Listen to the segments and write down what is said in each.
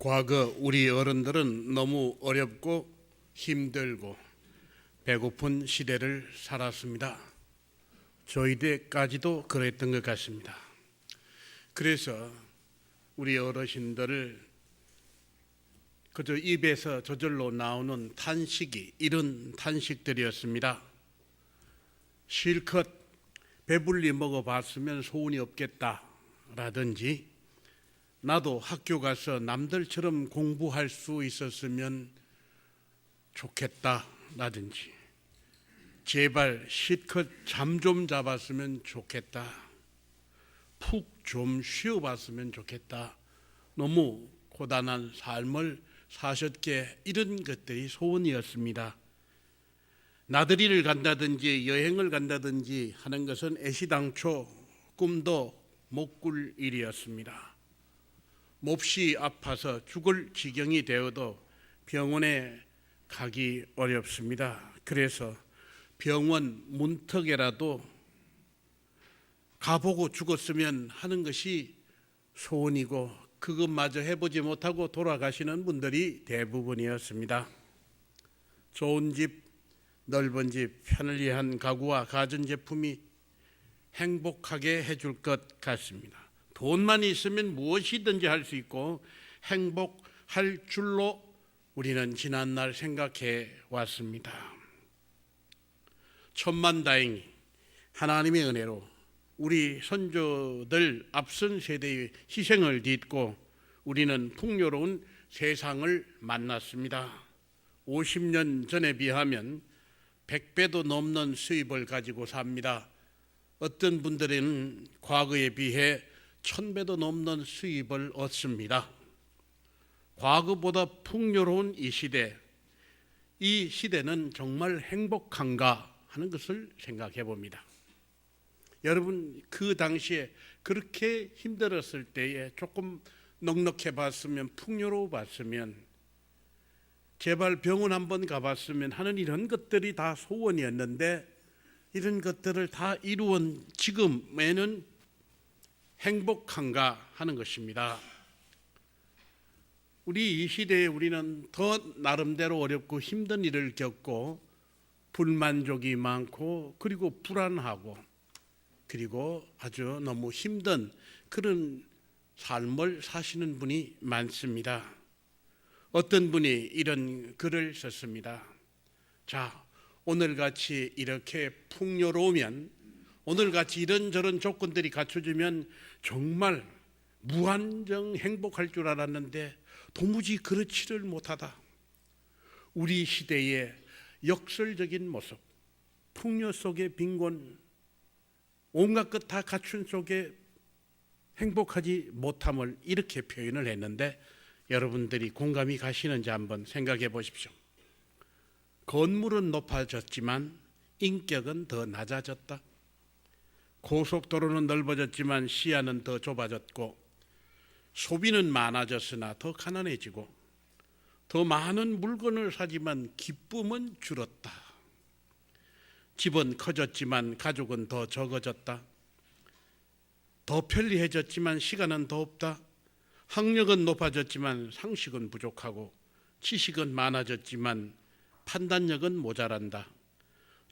과거 우리 어른들은 너무 어렵고 힘들고 배고픈 시대를 살았습니다. 저희 때까지도 그랬던 것 같습니다. 그래서 우리 어르신들을 그저 입에서 저절로 나오는 탄식이 이런 탄식들이었습니다. 실컷 배불리 먹어봤으면 소원이 없겠다라든지, 나도 학교 가서 남들처럼 공부할 수 있었으면 좋겠다라든지, 제발 실컷 잠 좀 잡았으면 좋겠다, 푹 좀 쉬어봤으면 좋겠다, 너무 고단한 삶을 사셨기에 이런 것들이 소원이었습니다. 나들이를 간다든지 여행을 간다든지 하는 것은 애시당초 꿈도 못 꿀 일이었습니다. 몹시 아파서 죽을 지경이 되어도 병원에 가기 어렵습니다. 그래서 병원 문턱에라도 가보고 죽었으면 하는 것이 소원이고, 그것마저 해보지 못하고 돌아가시는 분들이 대부분이었습니다. 좋은 집, 넓은 집, 편리한 가구와 가전제품이 행복하게 해줄 것 같습니다. 돈만 있으면 무엇이든지 할 수 있고 행복할 줄로 우리는 지난날 생각해 왔습니다. 천만다행히 하나님의 은혜로 우리 선조들 앞선 세대의 희생을 딛고 우리는 풍요로운 세상을 만났습니다. 50년 전에 비하면 100배도 넘는 수입을 가지고 삽니다. 어떤 분들은 과거에 비해 1000배도 넘는 수입을 얻습니다. 과거보다 풍요로운 이 시대, 이 시대는 정말 행복한가 하는 것을 생각해 봅니다. 여러분, 그 당시에 그렇게 힘들었을 때에 조금 넉넉해 봤으면, 풍요로워 봤으면, 제발 병원 한번 가봤으면 하는 이런 것들이 다 소원이었는데, 이런 것들을 다 이루은 지금에는 행복한가 하는 것입니다. 우리 이 시대에 우리는 더 나름대로 어렵고 힘든 일을 겪고 불만족이 많고, 그리고 불안하고, 그리고 아주 너무 힘든 그런 삶을 사시는 분이 많습니다. 어떤 분이 이런 글을 썼습니다. 자, 오늘같이 이렇게 풍요로우면, 오늘같이 이런저런 조건들이 갖춰지면 정말 무한정 행복할 줄 알았는데 도무지 그렇지를 못하다. 우리 시대의 역설적인 모습, 풍요 속의 빈곤, 온갖 것 다 갖춘 속에 행복하지 못함을 이렇게 표현을 했는데, 여러분들이 공감이 가시는지 한번 생각해 보십시오. 건물은 높아졌지만 인격은 더 낮아졌다. 고속도로는 넓어졌지만 시야는 더 좁아졌고, 소비는 많아졌으나 더 가난해지고, 더 많은 물건을 사지만 기쁨은 줄었다. 집은 커졌지만 가족은 더 적어졌다. 더 편리해졌지만 시간은 더 없다. 학력은 높아졌지만 상식은 부족하고, 지식은 많아졌지만 판단력은 모자란다.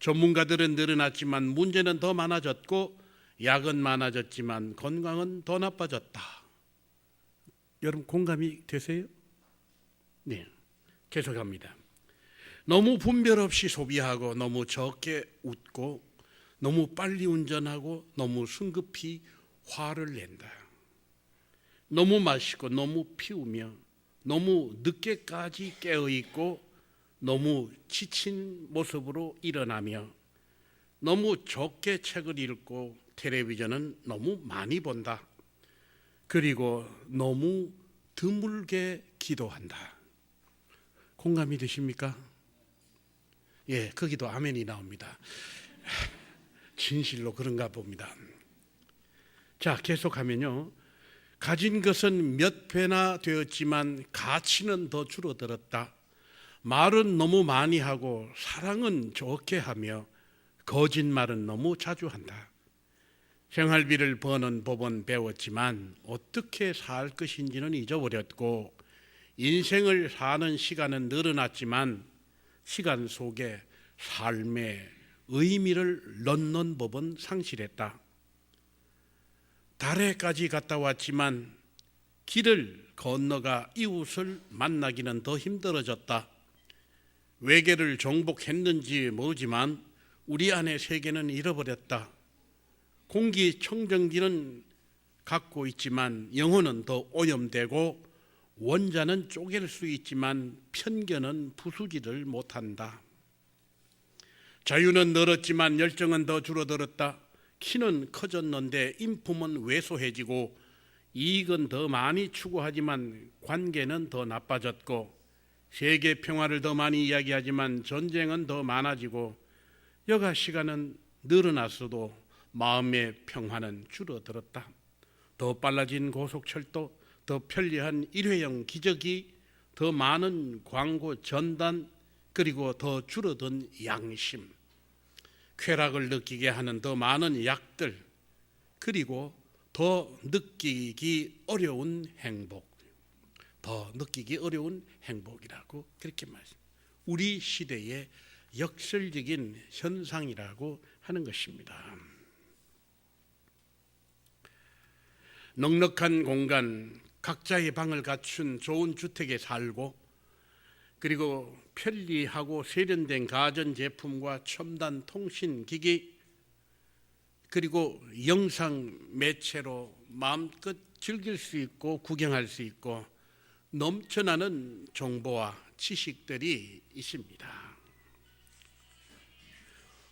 전문가들은 늘어났지만 문제는 더 많아졌고, 약은 많아졌지만 건강은 더 나빠졌다. 여러분, 공감이 되세요? 네, 계속합니다. 너무 분별 없이 소비하고, 너무 적게 웃고, 너무 빨리 운전하고, 너무 성급히 화를 낸다. 너무 마시고, 너무 피우며, 너무 늦게까지 깨어있고, 너무 지친 모습으로 일어나며, 너무 적게 책을 읽고 텔레비전은 너무 많이 본다. 그리고 너무 드물게 기도한다. 공감이 되십니까? 예, 거기도 아멘이 나옵니다. 진실로 그런가 봅니다. 자, 계속하면요. 가진 것은 몇 배나 되었지만 가치는 더 줄어들었다. 말은 너무 많이 하고 사랑은 적게 하며 거짓말은 너무 자주 한다. 생활비를 버는 법은 배웠지만 어떻게 살 것인지는 잊어버렸고, 인생을 사는 시간은 늘어났지만 시간 속에 삶의 의미를 넣는 법은 상실했다. 달에까지 갔다 왔지만 길을 건너가 이웃을 만나기는 더 힘들어졌다. 외계를 정복했는지 모르지만 우리 안의 세계는 잃어버렸다. 공기청정기는 갖고 있지만 영혼은 더 오염되고 원자는 쪼갤 수 있지만 편견은 부수지를 못한다. 자유는 늘었지만 열정은 더 줄어들었다. 키는 커졌는데 인품은 왜소해지고 이익은 더 많이 추구하지만 관계는 더 나빠졌고 세계 평화를 더 많이 이야기하지만 전쟁은 더 많아지고 여가 시간은 늘어났어도 마음의 평화는 줄어들었다. 더 빨라진 고속철도, 더 편리한 일회용 기저귀, 더 많은 광고 전단, 그리고 더 줄어든 양심, 쾌락을 느끼게 하는 더 많은 약들, 그리고 더 느끼기 어려운 행복, 더 느끼기 어려운 행복이라고 그렇게 말씀. 우리 시대의 역설적인 현상이라고 하는 것입니다. 넉넉한 공간, 각자의 방을 갖춘 좋은 주택에 살고 그리고 편리하고 세련된 가전제품과 첨단 통신기기 그리고 영상 매체로 마음껏 즐길 수 있고 구경할 수 있고 넘쳐나는 정보와 지식들이 있습니다.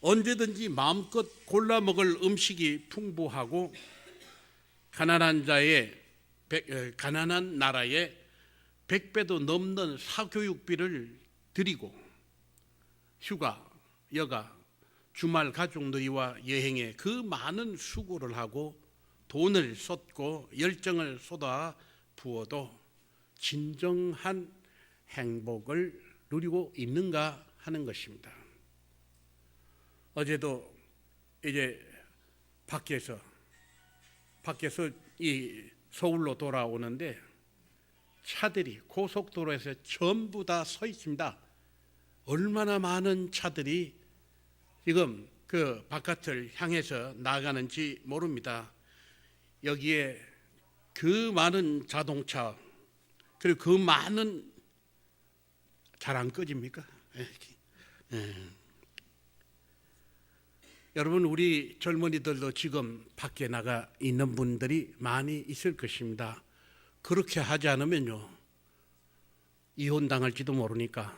언제든지 마음껏 골라 먹을 음식이 풍부하고 가난한 나라에 100배도 넘는 사교육비를 드리고 휴가, 여가, 주말 가족놀이와 여행에 그 많은 수고를 하고 돈을 쏟고 열정을 쏟아 부어도 진정한 행복을 누리고 있는가 하는 것입니다. 어제도 이제 밖에서 이 서울로 돌아오는데 차들이 고속도로에서 전부 다 서 있습니다. 얼마나 많은 차들이 지금 그 바깥을 향해서 나가는지 모릅니다. 여기에 그 많은 자동차 그리고 그 많은 잘 안 꺼집니까? 여러분 우리 젊은이들도 지금 밖에 나가 있는 분들이 많이 있을 것입니다. 그렇게 하지 않으면요 이혼당할지도 모르니까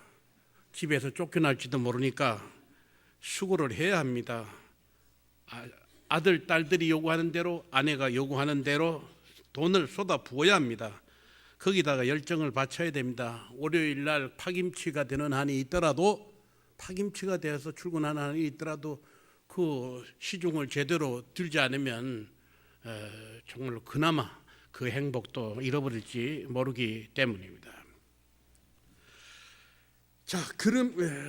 집에서 쫓겨날지도 모르니까 수고를 해야 합니다. 아들, 딸들이 요구하는 대로 아내가 요구하는 대로 돈을 쏟아 부어야 합니다. 거기다가 열정을 바쳐야 됩니다. 월요일 날 파김치가 되는 한이 있더라도 파김치가 되어서 출근하는 한이 있더라도 그 시중을 제대로 들지 않으면 정말로 그나마 그 행복도 잃어버릴지 모르기 때문입니다. 자,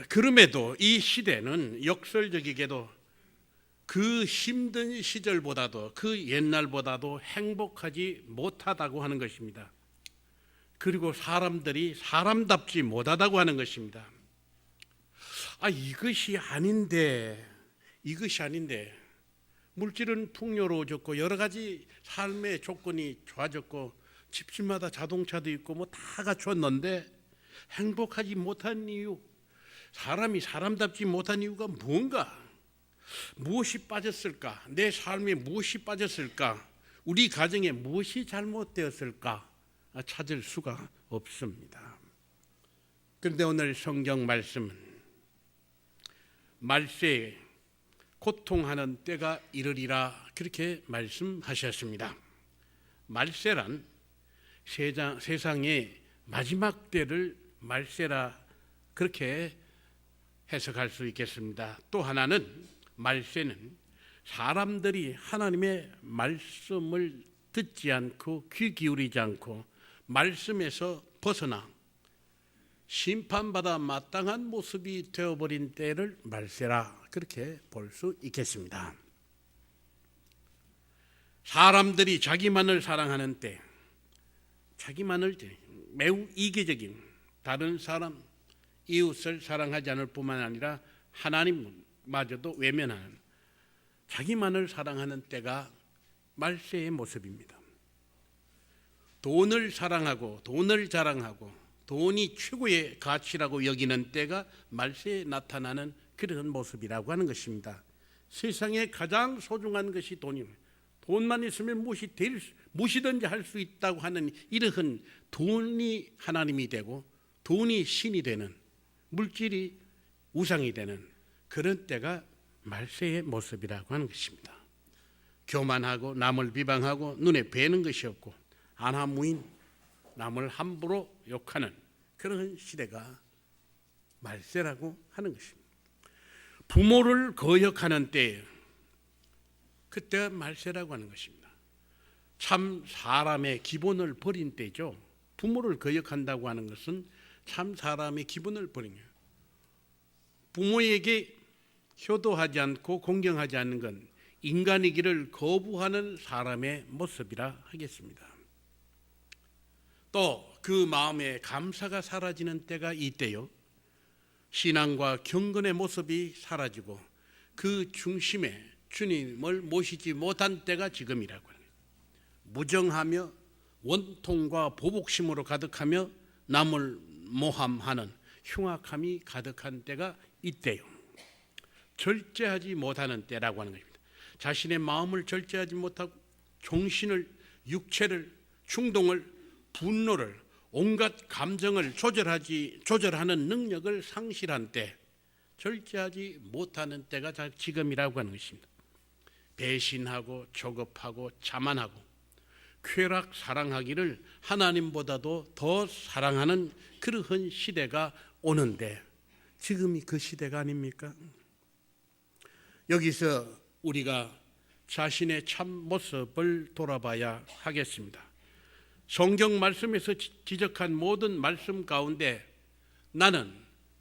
그럼에도 이 시대는 역설적이게도 그 힘든 시절보다도 그 옛날보다도 행복하지 못하다고 하는 것입니다. 그리고 사람들이 사람답지 못하다고 하는 것입니다. 이것이 아닌데 물질은 풍요로워졌고 여러 가지 삶의 조건이 좋아졌고 집집마다 자동차도 있고 뭐 다 갖췄는데 행복하지 못한 이유, 사람이 사람답지 못한 이유가 뭔가? 무엇이 빠졌을까? 내 삶에 무엇이 빠졌을까? 우리 가정에 무엇이 잘못되었을까? 찾을 수가 없습니다. 그런데 오늘 성경 말씀은 말세에 고통하는 때가 이르리라 그렇게 말씀하셨습니다. 말세란 세상의 마지막 때를 말세라 그렇게 해석할 수 있겠습니다. 또 하나는 말세는 사람들이 하나님의 말씀을 듣지 않고 귀 기울이지 않고 말씀에서 벗어나 심판받아 마땅한 모습이 되어버린 때를 말세라 그렇게 볼 수 있겠습니다. 사람들이 자기만을 사랑하는 때, 자기만을 매우 이기적인, 다른 사람, 이웃을 사랑하지 않을 뿐만 아니라 하나님마저도 외면하는, 자기만을 사랑하는 때가 말세의 모습입니다. 돈을 사랑하고 돈을 자랑하고 돈이 최고의 가치라고 여기는 때가 말세에 나타나는 그런 모습이라고 하는 것입니다. 세상에 가장 소중한 것이 돈입니다. 돈만 있으면 무엇이든지 할 수 있다고 하는 이러한 돈이 하나님이 되고 돈이 신이 되는, 물질이 우상이 되는 그런 때가 말세의 모습이라고 하는 것입니다. 교만하고 남을 비방하고 눈에 뵈는 것이 없고 안하무인, 남을 함부로 욕하는 그런 시대가 말세라고 하는 것입니다. 부모를 거역하는 때, 그때가 말세라고 하는 것입니다. 참 사람의 기본을 버린 때죠. 부모를 거역한다고 하는 것은 참 사람의 기본을 버린 거예요. 부모에게 효도하지 않고 공경하지 않는 건 인간이기를 거부하는 사람의 모습이라 하겠습니다. 또 그 마음에 감사가 사라지는 때가 이때요. 신앙과 경건의 모습이 사라지고 그 중심에 주님을 모시지 못한 때가 지금이라고 합니다. 무정하며 원통과 보복심으로 가득하며 남을 모함하는 흉악함이 가득한 때가 이때요. 절제하지 못하는 때라고 하는 것입니다. 자신의 마음을 절제하지 못하고 정신을, 육체를, 충동을, 분노를, 온갖 감정을 조절하는 능력을 상실한 때, 절제하지 못하는 때가 지금이라고 하는 것입니다. 배신하고 조급하고 자만하고 쾌락 사랑하기를 하나님보다도 더 사랑하는 그러한 시대가 오는데 지금이 그 시대가 아닙니까? 여기서 우리가 자신의 참 모습을 돌아봐야 하겠습니다. 성경 말씀에서 지적한 모든 말씀 가운데 나는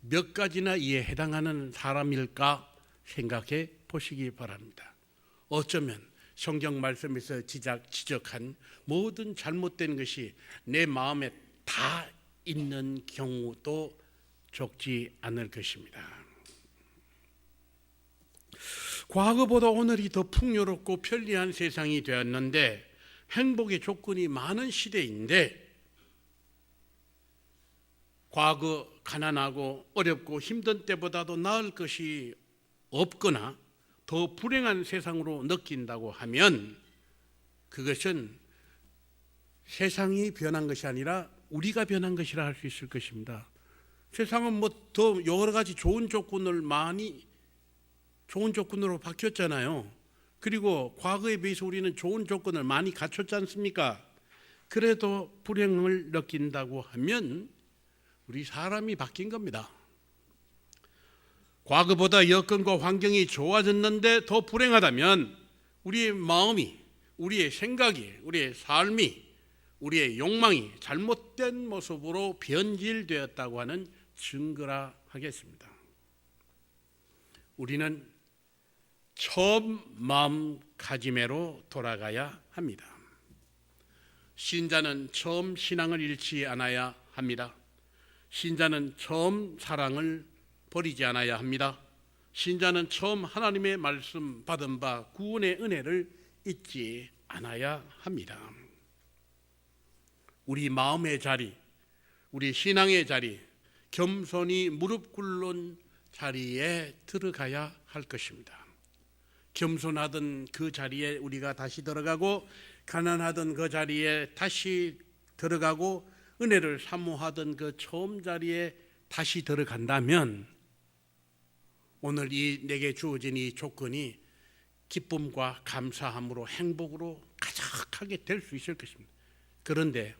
몇 가지나 이에 해당하는 사람일까 생각해 보시기 바랍니다. 어쩌면 성경 말씀에서 지적한 모든 잘못된 것이 내 마음에 다 있는 경우도 적지 않을 것입니다. 과거보다 오늘이 더 풍요롭고 편리한 세상이 되었는데 행복의 조건이 많은 시대인데 과거 가난하고 어렵고 힘든 때보다도 나을 것이 없거나 더 불행한 세상으로 느낀다고 하면 그것은 세상이 변한 것이 아니라 우리가 변한 것이라 할 수 있을 것입니다. 세상은 뭐 더 여러 가지 좋은 조건으로 바뀌었잖아요. 그리고 과거에 비해서 우리는 좋은 조건을 많이 갖췄지 않습니까? 그래도 불행을 느낀다고 하면 우리 사람이 바뀐 겁니다. 과거보다 여건과 환경이 좋아졌는데 더 불행하다면 우리의 마음이, 우리의 생각이, 우리의 삶이, 우리의 욕망이 잘못된 모습으로 변질되었다고 하는 증거라 하겠습니다. 우리는 처음 마음가짐으로 돌아가야 합니다. 신자는 처음 신앙을 잃지 않아야 합니다. 신자는 처음 사랑을 버리지 않아야 합니다. 신자는 처음 하나님의 말씀 받은 바 구원의 은혜를 잊지 않아야 합니다. 우리 마음의 자리, 우리 신앙의 자리, 겸손히 무릎 꿇는 자리에 들어가야 할 것입니다. 겸손하던 그 자리에 우리가 다시 들어가고 가난하던 그 자리에 다시 들어가고 은혜를 사모하던 그 처음 자리에 다시 들어간다면 오늘 내게 주어진 이 조건이 기쁨과 감사함으로 행복으로 가득하게 될 수 있을 것입니다. 그런데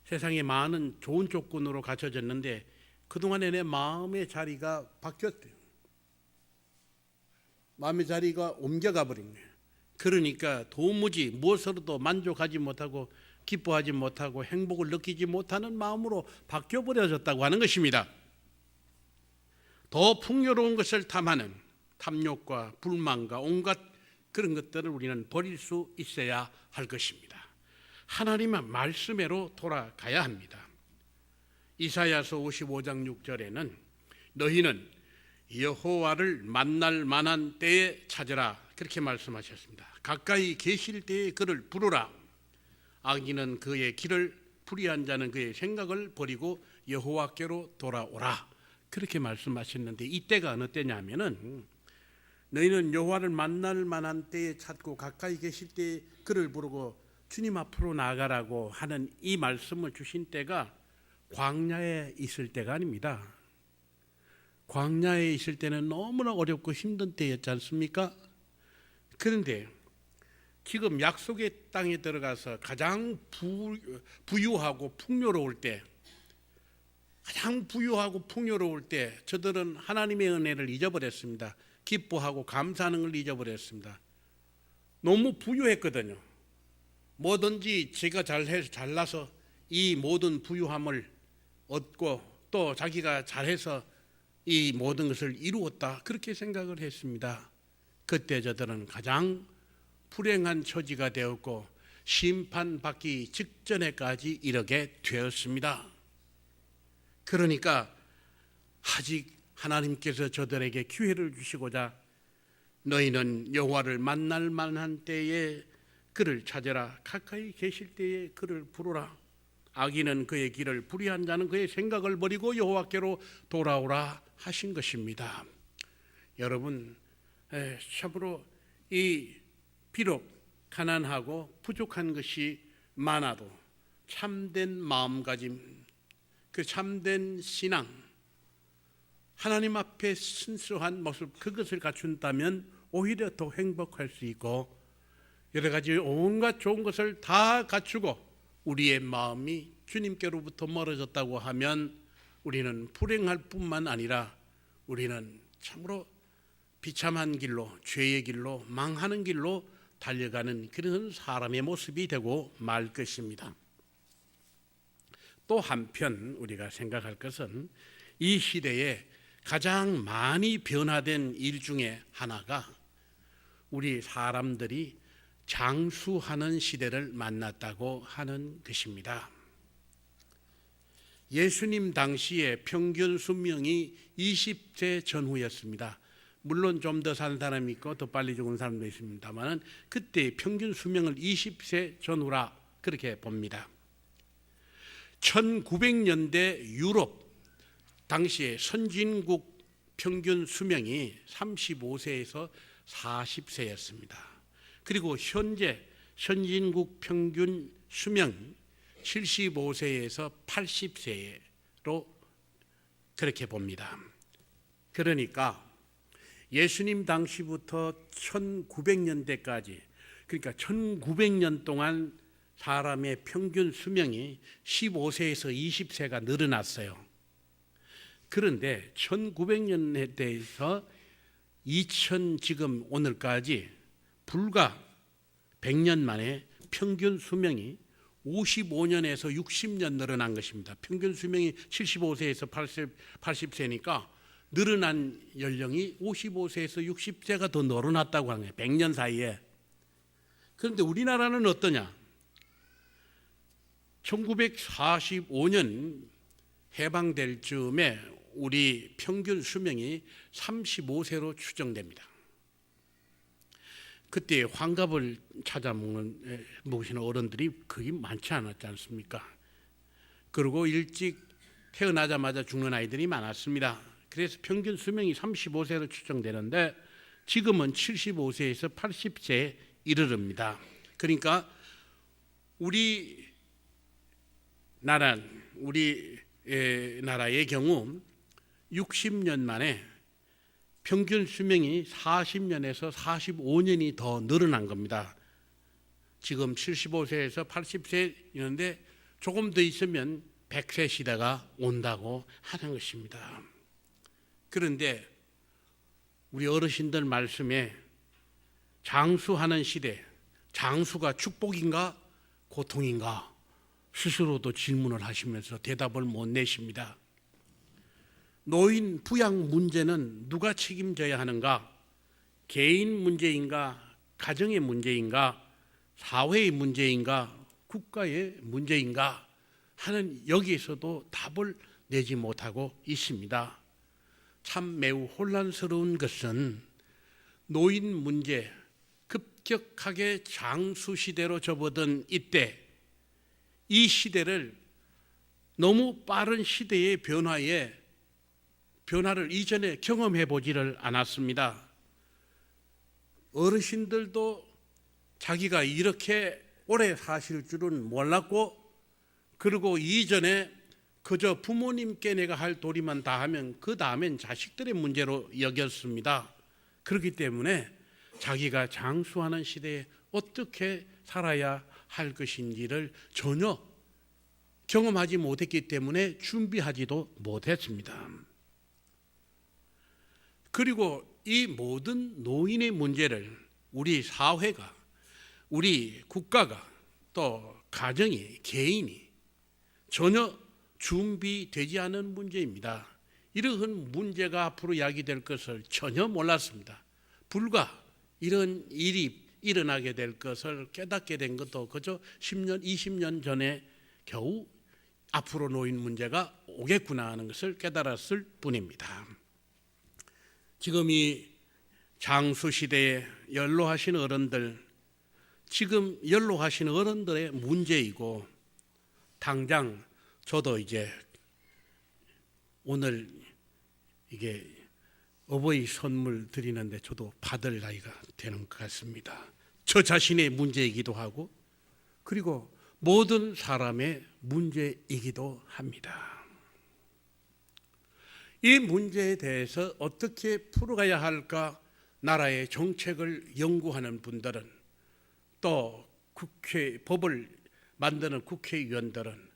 세상에 많은 좋은 조건으로 갖춰졌는데 그동안에 내 마음의 자리가 바뀌었대요. 마음의 자리가 옮겨가 버린 거예요. 그러니까 도무지 무엇으로도 만족하지 못하고 기뻐하지 못하고 행복을 느끼지 못하는 마음으로 바뀌어 버려졌다고 하는 것입니다. 더 풍요로운 것을 탐하는 탐욕과 불만과 온갖 그런 것들을 우리는 버릴 수 있어야 할 것입니다. 하나님의 말씀으로 돌아가야 합니다. 이사야서 55장 6절에는 너희는 여호와를 만날 만한 때에 찾으라 그렇게 말씀하셨습니다. 가까이 계실 때에 그를 부르라. 악인은 그의 길을, 불의한 자는 그의 생각을 버리고 여호와께로 돌아오라 그렇게 말씀하셨는데, 이때가 어느 때냐면은 너희는 여호와를 만날 만한 때에 찾고 가까이 계실 때에 그를 부르고 주님 앞으로 나아가라고 하는 이 말씀을 주신 때가 광야에 있을 때가 아닙니다. 광야에 있을 때는 너무나 어렵고 힘든 때였지 않습니까? 그런데 지금 약속의 땅에 들어가서 가장 부유하고 풍요로울 때, 가장 부유하고 풍요로울 때 저들은 하나님의 은혜를 잊어버렸습니다. 기뻐하고 감사하는 걸 잊어버렸습니다. 너무 부유했거든요. 뭐든지 제가 잘나서 이 모든 부유함을 얻고 또 자기가 잘해서 이 모든 것을 이루었다 그렇게 생각을 했습니다. 그때 저들은 가장 불행한 처지가 되었고 심판받기 직전에까지 이르게 되었습니다. 그러니까 아직 하나님께서 저들에게 기회를 주시고자 너희는 여호와를 만날 만한 때에 그를 찾으라. 가까이 계실 때에 그를 부르라. 악인은 그의 길을, 불의한 자는 그의 생각을 버리고 여호와께로 돌아오라 하신 것입니다. 여러분, 참으로 이 비록 가난하고 부족한 것이 많아도 참된 마음가짐, 그 참된 신앙, 하나님 앞에 순수한 모습, 그것을 갖춘다면 오히려 더 행복할 수 있고 여러 가지 온갖 좋은 것을 다 갖추고 우리의 마음이 주님께로부터 멀어졌다고 하면 우리는 불행할 뿐만 아니라 우리는 참으로 비참한 길로, 죄의 길로, 망하는 길로 달려가는 그런 사람의 모습이 되고 말 것입니다. 또 한편 우리가 생각할 것은 이 시대에 가장 많이 변화된 일 중에 하나가 우리 사람들이 장수하는 시대를 만났다고 하는 것입니다. 예수님 당시에 평균 수명이 20세 전후였습니다. 물론 좀 더 산 사람이 있고 더 빨리 죽은 사람도 있습니다만 그때 평균 수명을 20세 전후라 그렇게 봅니다. 1900년대 유럽 당시에 선진국 평균 수명이 35세에서 40세였습니다. 그리고 현재 선진국 평균 수명 75세에서 80세로 그렇게 봅니다. 그러니까 예수님 당시부터 1900년대까지, 그러니까 1900년 동안 사람의 평균 수명이 15세에서 20세가 늘어났어요. 그런데 1900년대에서 지금 오늘까지 불과 100년 만에 평균 수명이 55년에서 60년 늘어난 것입니다. 평균 수명이 75세에서 80세니까 늘어난 연령이 55세에서 60세가 더 늘어났다고 하는 거예요. 100년 사이에. 그런데 우리나라는 어떠냐? 1945년 해방될 즈음에 우리 평균 수명이 35세로 추정됩니다. 그때 환갑을 찾아 먹으시는 어른들이 거의 많지 않았지 않습니까? 그리고 일찍 태어나자마자 죽는 아이들이 많았습니다. 그래서 평균 수명이 35세로 추정되는데 지금은 75세에서 80세에 이르릅니다. 그러니까 우리 나라의 경우 60년 만에 평균 수명이 40년에서 45년이 더 늘어난 겁니다. 지금 75세에서 80세였는데 조금 더 있으면 100세 시대가 온다고 하는 것입니다. 그런데 우리 어르신들 말씀에 장수하는 시대, 장수가 축복인가 고통인가 스스로도 질문을 하시면서 대답을 못 내십니다. 노인 부양 문제는 누가 책임져야 하는가? 개인 문제인가? 가정의 문제인가? 사회의 문제인가? 국가의 문제인가? 하는 여기에서도 답을 내지 못하고 있습니다. 참 매우 혼란스러운 것은 노인 문제 급격하게 장수 시대로 접어든 이때, 이 시대를 너무 빠른 시대의 변화를 이전에 경험해 보지를 않았습니다. 어르신들도 자기가 이렇게 오래 사실 줄은 몰랐고, 그리고 이전에 그저 부모님께 내가 할 도리만 다 하면 그 다음엔 자식들의 문제로 여겼습니다. 그렇기 때문에 자기가 장수하는 시대에 어떻게 살아야 할 것인지를 전혀 경험하지 못했기 때문에 준비하지도 못했습니다. 그리고 이 모든 노인의 문제를 우리 사회가, 우리 국가가, 또 가정이, 개인이 전혀 준비되지 않은 문제입니다. 이러한 문제가 앞으로 야기될 것을 전혀 몰랐습니다. 불과 이런 일이 일어나게 될 것을 깨닫게 된 것도 그저 10년, 20년 전에 겨우 앞으로 노인 문제가 오겠구나 하는 것을 깨달았을 뿐입니다. 지금 이 장수 시대에 연로하신 어른들, 지금 연로하신 어른들의 문제이고, 당장 저도 이제 오늘 이게 어버이 선물 드리는데 저도 받을 나이가 되는 것 같습니다. 저 자신의 문제이기도 하고, 그리고 모든 사람의 문제이기도 합니다. 이 문제에 대해서 어떻게 풀어가야 할까 나라의 정책을 연구하는 분들은, 또 법을 만드는 국회의원들은,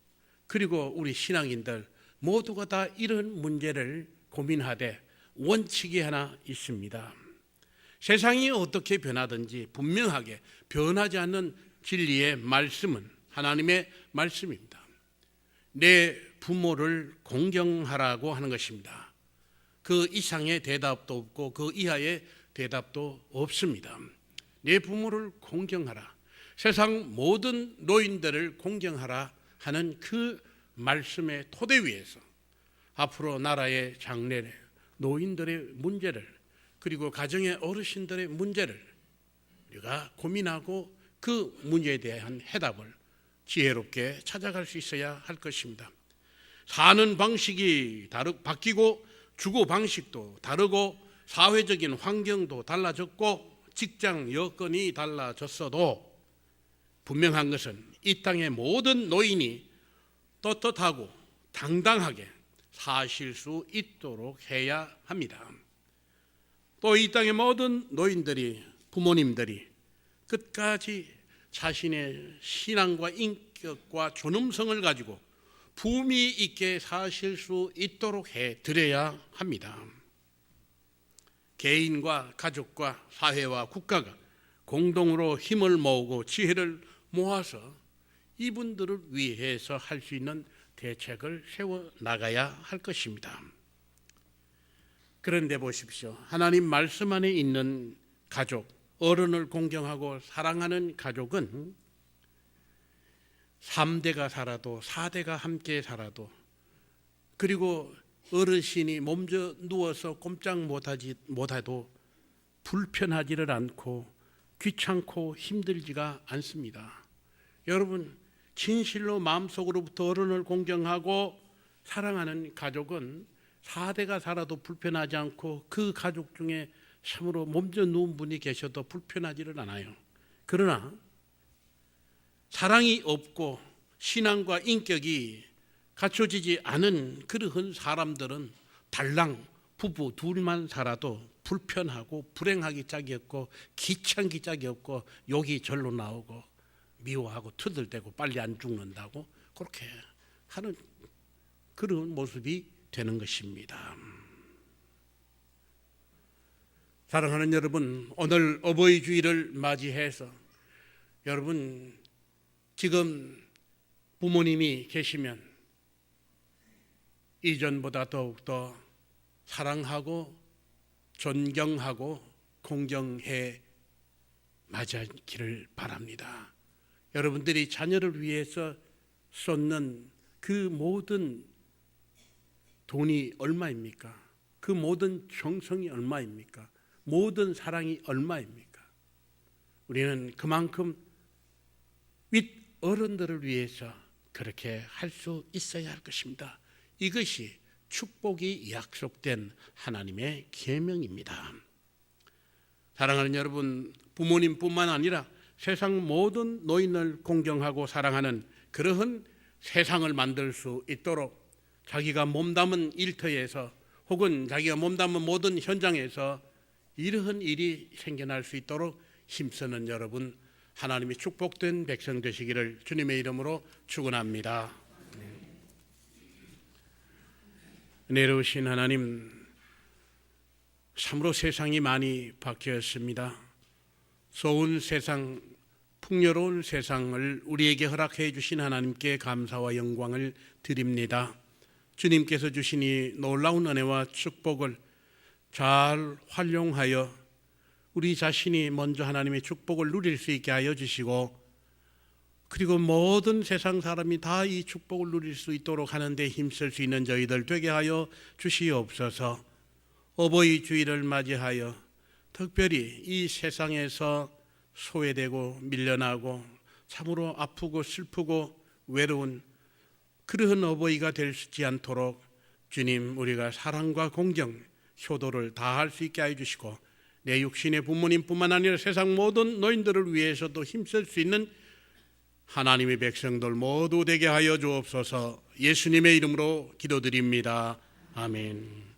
그리고 우리 신앙인들 모두가 다 이런 문제를 고민하되 원칙이 하나 있습니다. 세상이 어떻게 변하든지 분명하게 변하지 않는 진리의 말씀은 하나님의 말씀입니다. 내 부모를 공경하라고 하는 것입니다. 그 이상의 대답도 없고 그 이하의 대답도 없습니다. 내 부모를 공경하라, 세상 모든 노인들을 공경하라 하는 그 말씀의 토대 위에서 앞으로 나라의 장래, 노인들의 문제를, 그리고 가정의 어르신들의 문제를 우리가 고민하고 그 문제에 대한 해답을 지혜롭게 찾아갈 수 있어야 할 것입니다. 사는 방식이 바뀌고, 주거 방식도 다르고, 사회적인 환경도 달라졌고, 직장 여건이 달라졌어도 분명한 것은 이 땅의 모든 노인이 떳떳하고 당당하게 사실 수 있도록 해야 합니다. 또 이 땅의 모든 노인들이, 부모님들이 끝까지 자신의 신앙과 인격과 존엄성을 가지고 품위 있게 사실 수 있도록 해드려야 합니다. 개인과 가족과 사회와 국가가 공동으로 힘을 모으고 지혜를 모아서 이분들을 위해서 할 수 있는 대책을 세워나가야 할 것입니다. 그런데 보십시오. 하나님 말씀 안에 있는 가족, 어른을 공경하고 사랑하는 가족은 3대가 살아도 4대가 함께 살아도, 그리고 어르신이 몸져 누워서 꼼짝 못해도 불편하지를 않고 귀찮고 힘들지가 않습니다. 여러분, 진실로 마음속으로부터 어른을 공경하고 사랑하는 가족은 4대가 살아도 불편하지 않고, 그 가족 중에 참으로 몸져 누운 분이 계셔도 불편하지를 않아요. 그러나 사랑이 없고 신앙과 인격이 갖춰지지 않은 그러한 사람들은 달랑 부부 둘만 살아도 불편하고 불행하기 짝이 없고 귀찮기 짝이 없고 욕이 절로 나오고 미워하고 투덜대고 빨리 안 죽는다고 그렇게 하는 그런 모습이 되는 것입니다. 사랑하는 여러분, 오늘 어버이 주일을 맞이해서 여러분, 지금 부모님이 계시면 이전보다 더욱더 사랑하고 존경하고 공경해 맞이하기를 바랍니다. 여러분들이 자녀를 위해서 쏟는 그 모든 돈이 얼마입니까? 그 모든 정성이 얼마입니까? 모든 사랑이 얼마입니까? 우리는 그만큼 윗 어른들을 위해서 그렇게 할 수 있어야 할 것입니다. 이것이 축복이 약속된 하나님의 계명입니다. 사랑하는 여러분, 부모님뿐만 아니라 세상 모든 노인을 공경하고 사랑하는 그러한 세상을 만들 수 있도록 자기가 몸담은 일터에서 혹은 자기가 몸담은 모든 현장에서 이러한 일이 생겨날 수 있도록 힘쓰는 여러분, 하나님이 축복된 백성 되시기를 주님의 이름으로 축원합니다. 은혜로우신 하나님, 참으로 세상이 많이 바뀌었습니다. 좋은 세상, 풍요로운 세상을 우리에게 허락해 주신 하나님께 감사와 영광을 드립니다. 주님께서 주신 이 놀라운 은혜와 축복을 잘 활용하여 우리 자신이 먼저 하나님의 축복을 누릴 수 있게 하여 주시고, 그리고 모든 세상 사람이 다 이 축복을 누릴 수 있도록 하는데 힘쓸 수 있는 저희들 되게 하여 주시옵소서. 어버이 주일을 맞이하여 특별히 이 세상에서 소외되고 밀려나고 참으로 아프고 슬프고 외로운 그러한 어버이가 될 수 있지 않도록 주님, 우리가 사랑과 공경, 효도를 다할 수 있게 해주시고, 내 육신의 부모님뿐만 아니라 세상 모든 노인들을 위해서도 힘쓸 수 있는 하나님의 백성들 모두 되게 하여 주옵소서. 예수님의 이름으로 기도드립니다. 아멘.